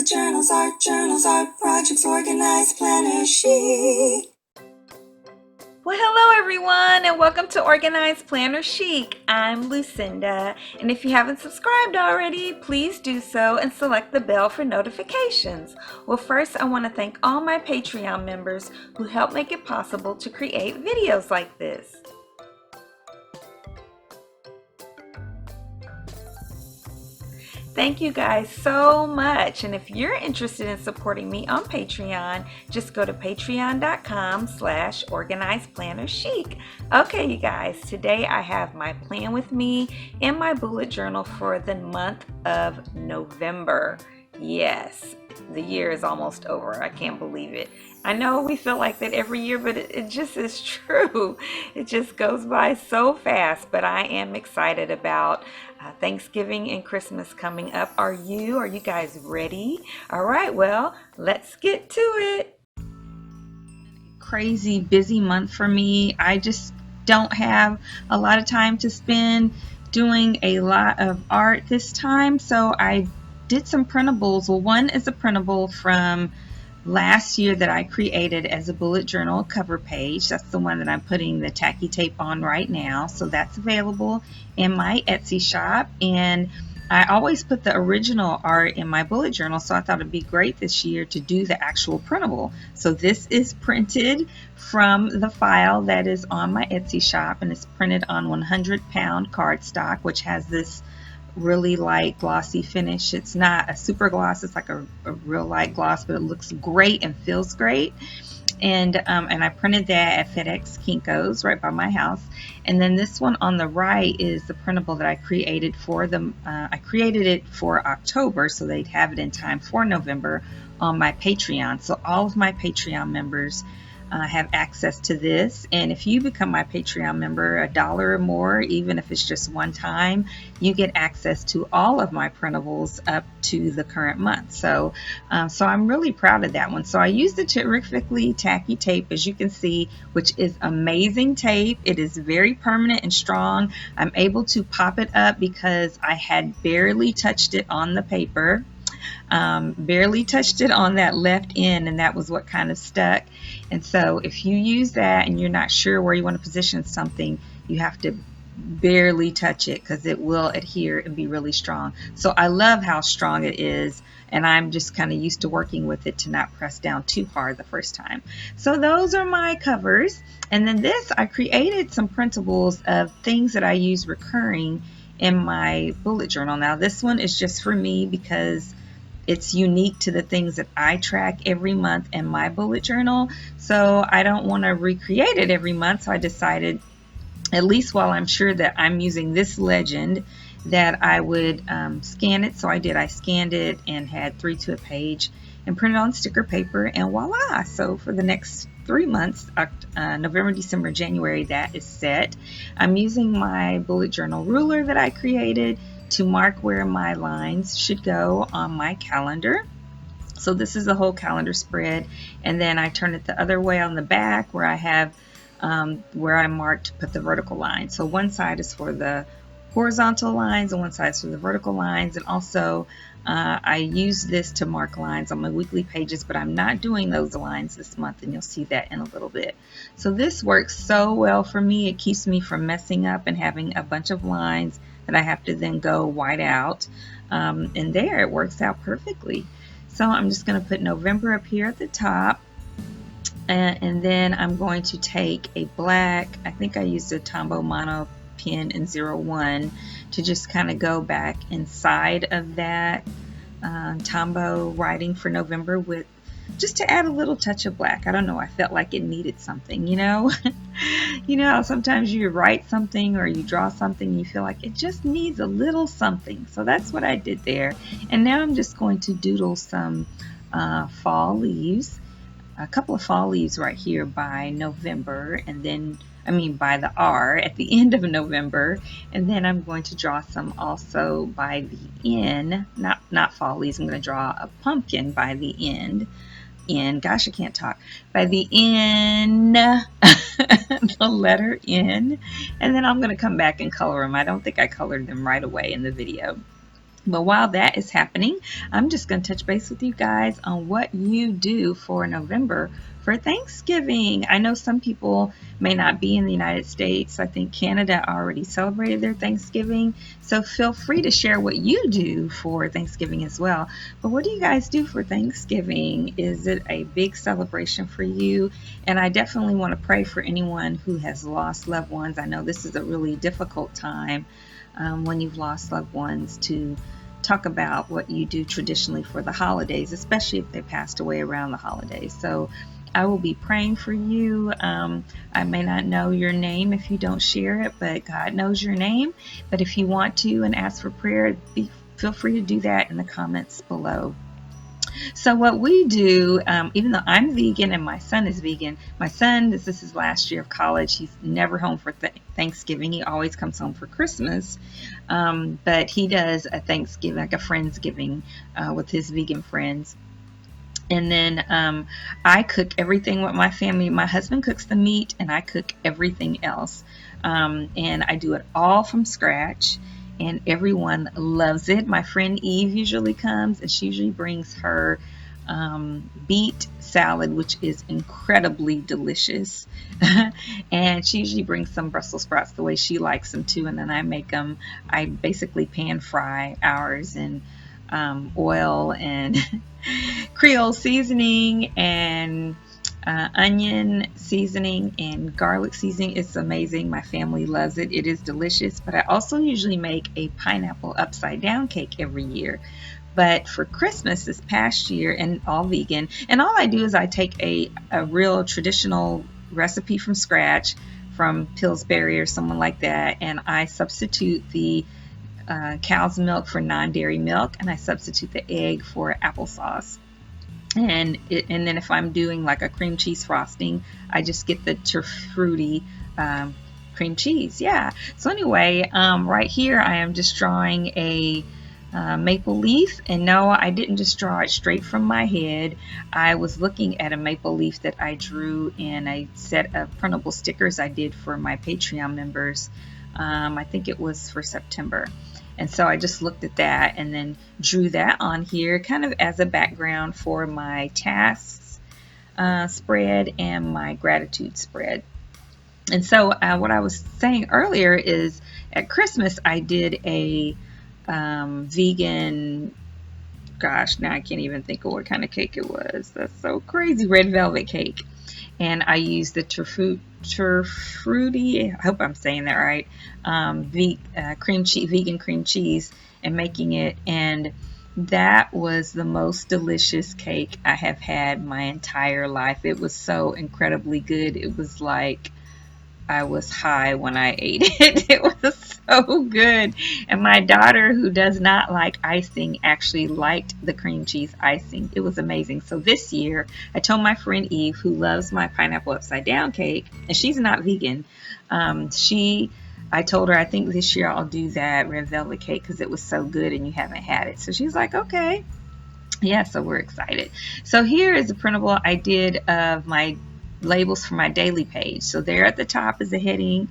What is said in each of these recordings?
bullet journals, art projects, organized planner chic. Well, hello everyone, and welcome to Organized Planner Chic. I'm Lucinda, and if you haven't subscribed already, please do so and select the bell for notifications. Well, first I want to thank all my Patreon members who help make it possible to create videos like this. Thank you guys so much. And if you're interested in supporting me on Patreon, just go to patreon.com/organizedplannerchic. Okay, you guys, today I have my plan with me in my bullet journal for the month of November. Yes, the year is almost over. I can't believe it. I know we feel like that every year, but it just is true. It just goes by so fast, but I am excited about Thanksgiving and Christmas coming up. Are you guys ready? All right, well, let's get to it. Crazy busy month for me. I just don't have a lot of time to spend doing a lot of art this time, so I did some printables. Well, one is a printable from last year that I created as a bullet journal cover page. That's the one that I'm putting the tacky tape on right now. So that's available in my Etsy shop. And I always put the original art in my bullet journal, so I thought it'd be great this year to do the actual printable. So this is printed from the file that is on my Etsy shop, and it's printed on 100-pound cardstock, which has this really light glossy finish. It's not a super gloss, it's like a real light gloss, but it looks great and feels great. And I printed that at FedEx Kinko's right by my house. And then this one on the right is the printable that I created for them. I created it for October so they'd have it in time for November on my Patreon. So all of my Patreon members have access to this, and if you become my Patreon member, $1 or more, even if it's just one time, you get access to all of my printables up to the current month. So I'm really proud of that one. So I used the terrifically tacky tape, as you can see, which is amazing tape. It is very permanent and strong. I'm able to pop it up because I had barely touched it on the paper. Barely touched it on that left end, and that was what kind of stuck. And so if you use that and you're not sure where you want to position something, you have to barely touch it because it will adhere and be really strong. So I love how strong it is, and I'm just kind of used to working with it to not press down too hard the first time. So those are my covers. And then this, I created some printables of things that I use recurring in my bullet journal. Now this one is just for me because it's unique to the things that I track every month in my bullet journal. So I don't want to recreate it every month. So I decided, at least while I'm sure that I'm using this legend, that I would scan it. So I did. I scanned it and had 3 to a page and printed on sticker paper, and voila. So for the next 3 months, November, December, January, that is set. I'm using my bullet journal ruler that I created to mark where my lines should go on my calendar. So this is the whole calendar spread, and then I turn it the other way on the back where I have where I marked to put the vertical lines. So one side is for the horizontal lines and one side is for the vertical lines. And also I use this to mark lines on my weekly pages, but I'm not doing those lines this month, and you'll see that in a little bit. So this works so well for me. It keeps me from messing up and having a bunch of lines that I have to then go white out, and there it works out perfectly. So I'm just going to put November up here at the top, and then I'm going to take a black, I think I used a Tombow Mono pen in 01 to just kind of go back inside of that Tombow writing for November, with just to add a little touch of black. I don't know, I felt like it needed something, you know. You know how sometimes you write something or you draw something and you feel like it just needs a little something. So that's what I did there. And now I'm just going to doodle some fall leaves, a couple of fall leaves right here by November, and then by the R at the end of November, and then I'm going to draw some also by the end, not fall leaves. I'm going to draw a pumpkin by the end. Gosh, I can't talk. By the N, the letter N, and then I'm going to come back and color them. I don't think I colored them right away in the video. But while that is happening, I'm just going to touch base with you guys on what you do for November for Thanksgiving. I know some people may not be in the United States. I think Canada already celebrated their Thanksgiving. So feel free to share what you do for Thanksgiving as well. But what do you guys do for Thanksgiving? Is it a big celebration for you? And I definitely want to pray for anyone who has lost loved ones. I know this is a really difficult time when you've lost loved ones, to talk about what you do traditionally for the holidays, especially if they passed away around the holidays. So I will be praying for you. I may not know your name if you don't share it, but God knows your name. But if you want to and ask for prayer, feel free to do that in the comments below. So what we do, even though I'm vegan and my son is vegan, my son, this is his last year of college. He's never home for Thanksgiving. He always comes home for Christmas. But he does a Thanksgiving, like a Friendsgiving with his vegan friends. And then I cook everything with my family. My husband cooks the meat and I cook everything else. And I do it all from scratch. And everyone loves it. My friend Eve usually comes, and she usually brings her beet salad, which is incredibly delicious. And she usually brings some Brussels sprouts the way she likes them too. And then I make them, I basically pan fry ours in oil and Creole seasoning and onion seasoning and garlic seasoning. It's amazing. My family loves it. It is delicious. But I also usually make a pineapple upside down cake every year. But for Christmas this past year, and all vegan, and all I do is I take a real traditional recipe from scratch from Pillsbury or someone like that, and I substitute the cow's milk for non-dairy milk, and I substitute the egg for applesauce. And then if I'm doing like a cream cheese frosting, I just get the fruity cream cheese. Yeah. So anyway, right here I am just drawing a maple leaf, and no, I didn't just draw it straight from my head. I was looking at a maple leaf that I drew in a set of printable stickers I did for my Patreon members. I think it was for September. And so I just looked at that and then drew that on here kind of as a background for my tasks spread and my gratitude spread. And so what I was saying earlier is at Christmas I did a vegan, gosh, now I can't even think of what kind of cake it was. That's so crazy. Red velvet cake. And I used the fruity, I hope I'm saying that right, vegan cream cheese and making it. And that was the most delicious cake I have had my entire life. It was so incredibly good. It was like I was high when I ate it. It was so good. And my daughter, who does not like icing, actually liked the cream cheese icing. It was amazing. So this year, I told my friend Eve, who loves my pineapple upside down cake, and she's not vegan, I told her, I think this year I'll do that red velvet cake because it was so good and you haven't had it. So she's like, okay. Yeah, so we're excited. So here is a printable I did of my labels for my daily page. So there at the top is the heading,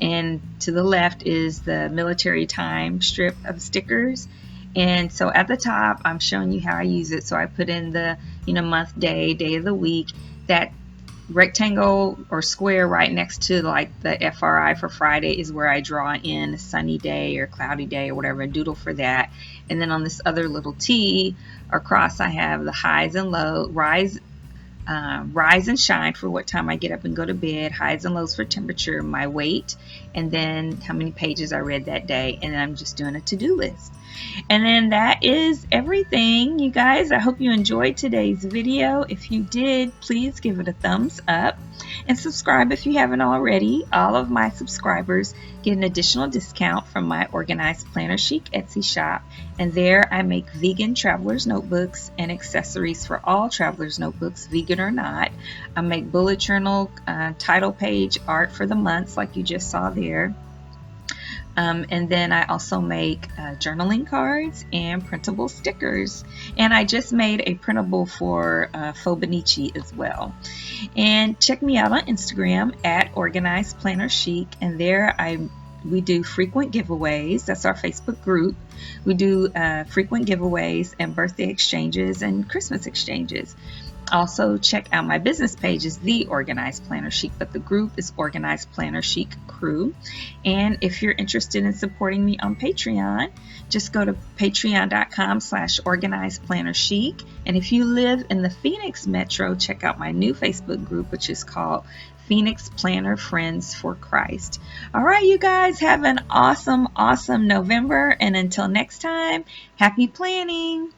and to the left is the military time strip of stickers. And so at the top I'm showing you how I use it. So I put in the month, day of the week. That rectangle or square right next to like the FRI for Friday is where I draw in a sunny day or cloudy day or whatever, and doodle for that. And then on this other little T across I have the highs and lows, rise and shine for what time I get up and go to bed, highs and lows for temperature, my weight, and then how many pages I read that day. And then I'm just doing a to-do list. And then that is everything, you guys. I hope you enjoyed today's video. If you did, please give it a thumbs up and subscribe if you haven't already. All of my subscribers get an additional discount from my Organized Planner Chic Etsy shop, and there I make vegan traveler's notebooks and accessories for all traveler's notebooks, vegan or not. I make bullet journal title page art for the months like you just saw there. And then I also make journaling cards and printable stickers. And I just made a printable for Faux as well. And check me out on Instagram at Organized Planner Chic. And there I We do frequent giveaways. That's our Facebook group. We do frequent giveaways and birthday exchanges and Christmas exchanges. Also, check out my business page is The Organized Planner Chic, but the group is Organized Planner Chic Crew. And if you're interested in supporting me on Patreon, just go to patreon.com/Organized Planner Chic. And if you live in the Phoenix Metro, check out my new Facebook group, which is called Phoenix Planner Friends for Christ. All right, you guys, have an awesome, awesome November. And until next time, happy planning.